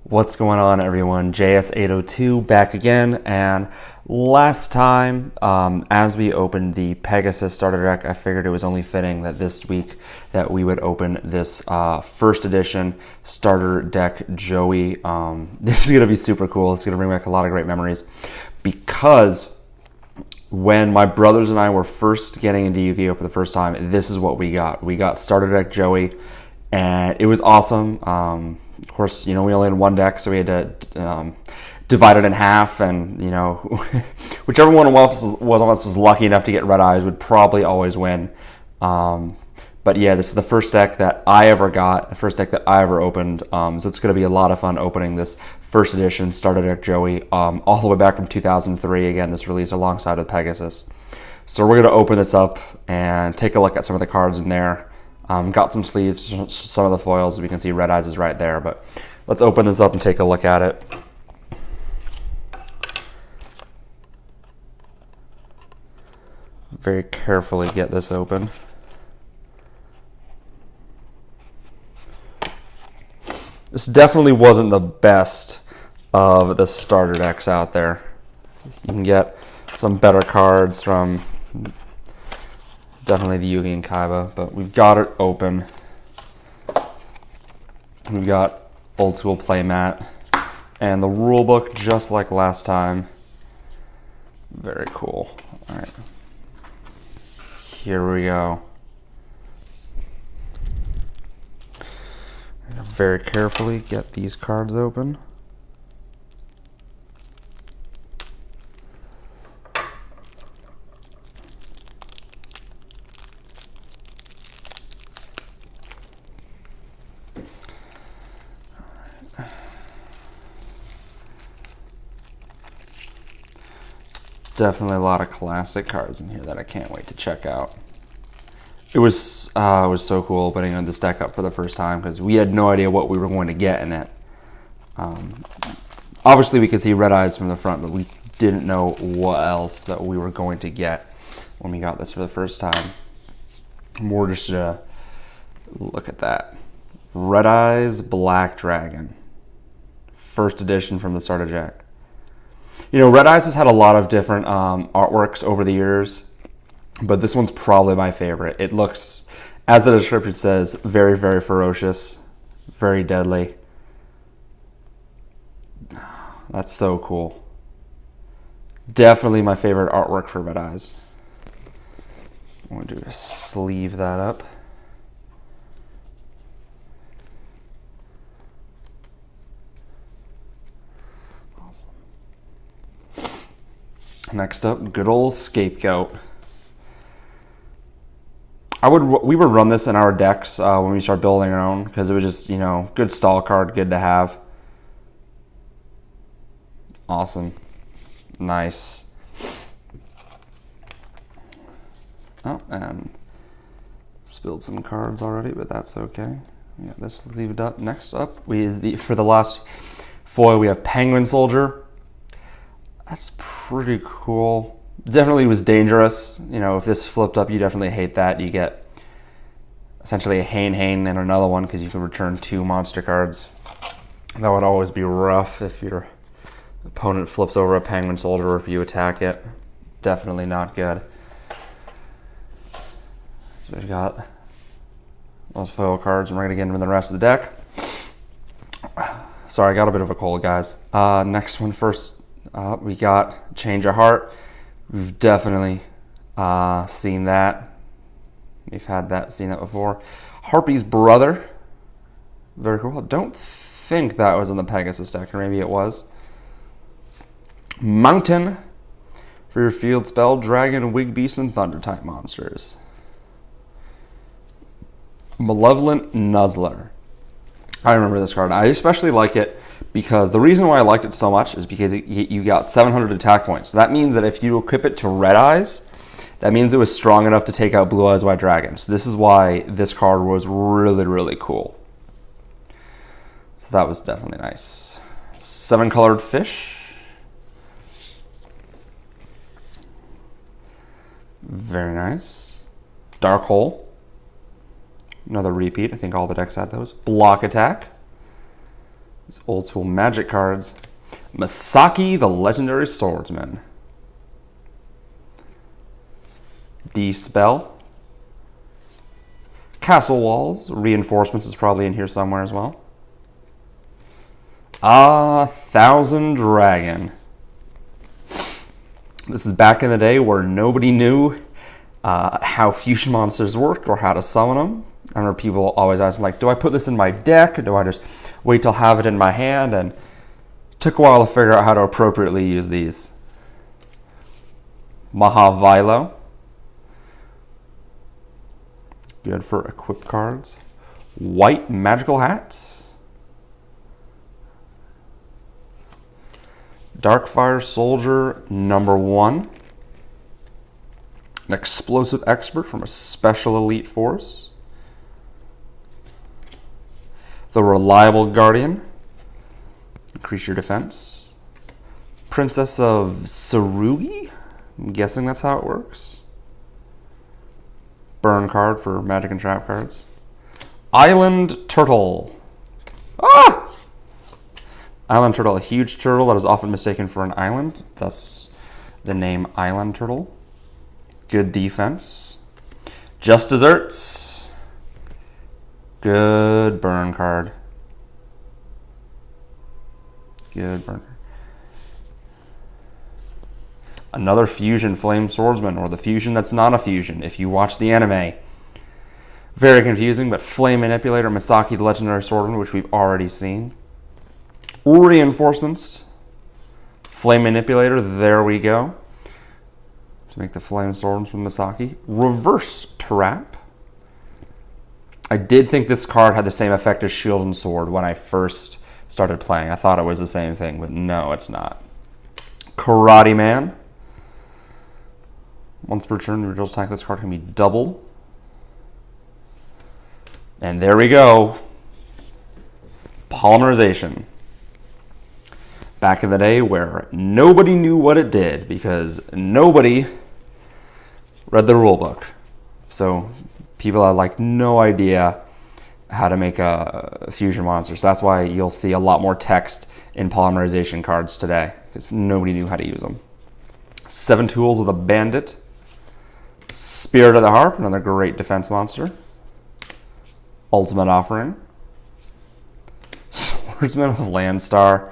What's going on, everyone? JS802 back again, and last time, as we opened the Pegasus starter deck, I figured it was only fitting that this week that we would open this first edition starter deck Joey. This is going to be super cool. It's going to bring back a lot of great memories, because when my brothers and I were first getting into Yu-Gi-Oh! For the first time, this is what we got. We got starter deck Joey, and it was awesome. Of course, we only had one deck, so we had to divide it in half, and, whichever one of us was lucky enough to get red eyes would probably always win. But yeah, this is the first deck that I ever got, the first deck that I ever opened, so it's going to be a lot of fun opening this first edition Starter Deck Joey, all the way back from 2003. Again, this released alongside with Pegasus. So we're going to open this up and take a look at some of the cards in there. Got some sleeves, some of the foils, as we can see Red Eyes is right there, but let's open this up and take a look at it. Very carefully get this open. This definitely wasn't the best of the starter decks out there. You can get some better cards from definitely the Yugi and Kaiba, but we've got it open. We've got old school playmat and the rule book just like last time. Very cool. All right, here we go. Very carefully get these cards open. Definitely a lot of classic cards in here that I can't wait to check out. It was so cool opening this deck up for the first time, because we had no idea what we were going to get in it. Obviously, we could see Red Eyes from the front, but we didn't know what else that we were going to get when we got this for the first time. More just look at that. Red Eyes Black Dragon. First edition from the starter deck. Red Eyes has had a lot of different artworks over the years, but this one's probably my favorite. It looks, as the description says, very, very ferocious, very deadly. That's so cool. Definitely my favorite artwork for Red Eyes. I'm going to do is sleeve that up. Next up, good old Scapegoat. We would run this in our decks when we start building our own, because it was just, good stall card, good to have. Awesome. Nice. Oh, and spilled some cards already, but that's okay. Yeah, let's leave it up. Next up, for the last foil, we have Penguin Soldier. That's pretty cool. Definitely was dangerous. If this flipped up, you definitely hate that. You get essentially a Hane and another one, because you can return 2 monster cards. That would always be rough if your opponent flips over a Penguin Soldier or if you attack it. Definitely not good. So we got those foil cards, and we're going to get into the rest of the deck. Sorry, I got a bit of a cold, guys. Next one first. We got Change of Heart. We've definitely seen that. We've seen that before. Harpy's Brother. Very cool. Don't think that was in the Pegasus deck, or maybe it was. Mountain. For your field spell, Dragon, Wig Beast, and Thunder type monsters. Malevolent Nuzzler. I remember this card. I especially like it because the reason why I liked it so much is because you got 700 attack points. So that means that if you equip it to Red Eyes, that means it was strong enough to take out Blue Eyes White Dragon. So this is why this card was really, really cool. So that was definitely nice. 7-colored fish. Very nice. Dark Hole. Another repeat. I think all the decks had those. Block Attack. These old school Magic cards. Misaki, the Legendary Swordsman. Dispel. Castle Walls. Reinforcements is probably in here somewhere as well. Thousand Dragon. This is back in the day where nobody knew how fusion monsters work or how to summon them. I remember people always asking, like, do I put this in my deck? Or do I just wait till I have it in my hand? And it took a while to figure out how to appropriately use these. Mahavilo. Good for equip cards. White Magical Hat. Darkfire Soldier #1. An explosive expert from a special elite force. The Reliable Guardian. Increase your defense. Princess of Tsurugi. I'm guessing that's how it works. Burn card for magic and trap cards. Island Turtle. Ah! Island Turtle, a huge turtle that is often mistaken for an island, thus the name Island Turtle. Good defense. Just Desserts. Good burn card. Good burn. Another fusion Flame Swordsman, or the fusion that's not a fusion, if you watch the anime. Very confusing, but Flame Manipulator, Misaki, the Legendary Swordsman, which we've already seen. Reinforcements. Flame Manipulator, there we go. To make the Flame Swords from Misaki. Reverse Trap. I did think this card had the same effect as Shield and Sword when I first started playing. I thought it was the same thing, but no, it's not. Karate Man. Once per turn, the original attack this card can be doubled. And there we go. Polymerization. Back in the day where nobody knew what it did because nobody read the rule book. So people had like no idea how to make a fusion monster. So that's why you'll see a lot more text in polymerization cards today because nobody knew how to use them. 7 Tools of a Bandit. Spirit of the Harp, another great defense monster. Ultimate Offering. Swordsman of Landstar.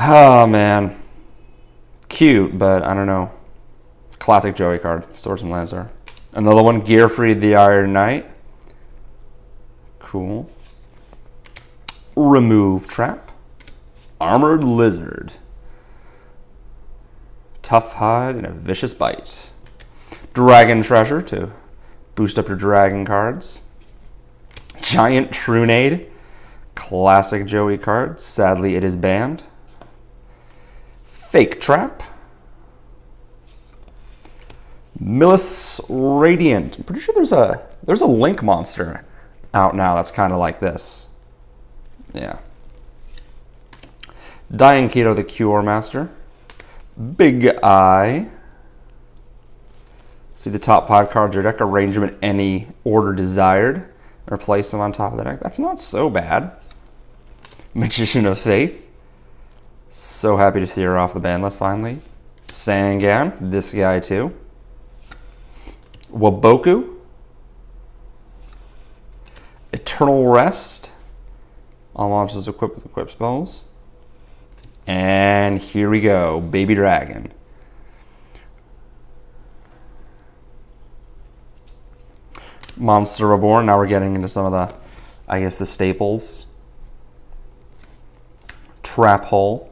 Oh, man. Cute, but I don't know. Classic Joey card. Swordsman Landstar. Another one, Gearfried the Iron Knight. Cool. Remove Trap. Armored Lizard. Tough Hide and a Vicious Bite. Dragon Treasure to boost up your dragon cards. Giant Trunade. Classic Joey card. Sadly, it is banned. Fake Trap. Millis Radiant. I'm pretty sure there's a Link monster out now that's kind of like this. Yeah. Dying Keto, the Cure Master. Big Eye. See the top 5 cards of your deck. Arrange them in any order desired. Or place them on top of the deck. That's not so bad. Magician of Faith. So happy to see her off the ban list finally. Sangan. This guy too. Waboku. Eternal Rest. All monsters equipped with equip spells. And here we go. Baby Dragon. Monster Reborn. Now we're getting into some of the, I guess, the staples. Trap Hole.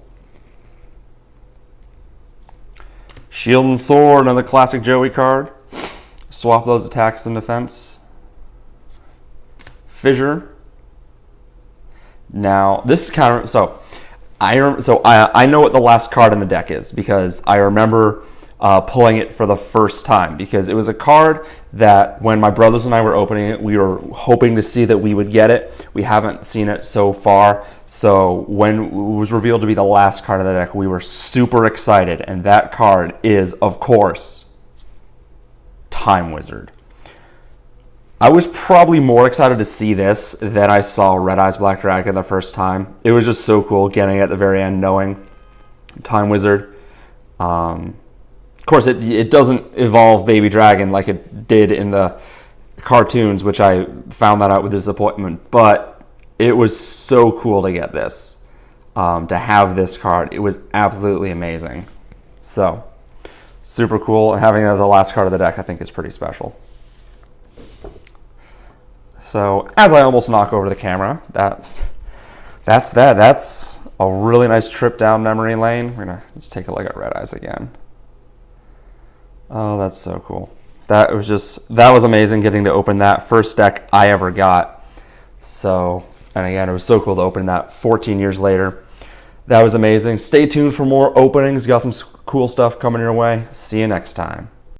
Shield and Sword, another classic Joey card. Swap those attacks and defense. Fissure. Now this is kind of I know what the last card in the deck is because I remember pulling it for the first time because it was a card that when my brothers and I were opening it, we were hoping to see that we would get it. We haven't seen it so far. So when it was revealed to be the last card of the deck, we were super excited. And that card is, of course, Time Wizard. I was probably more excited to see this than I saw Red Eyes Black Dragon the first time. It was just so cool getting it at the very end, knowing Time Wizard. Of course, it doesn't evolve Baby Dragon like it did in the cartoons, which I found that out with disappointment. But it was so cool to get this, to have this card. It was absolutely amazing. So, super cool. And having it as the last card of the deck, I think, is pretty special. So, as I almost knock over the camera, that's that. That's a really nice trip down memory lane. We're going to just take a look at Red Eyes again. Oh, that's so cool. That was amazing getting to open that first deck I ever got. So, and again, it was so cool to open that 14 years later. That was amazing. Stay tuned for more openings. Got some cool stuff coming your way. See you next time.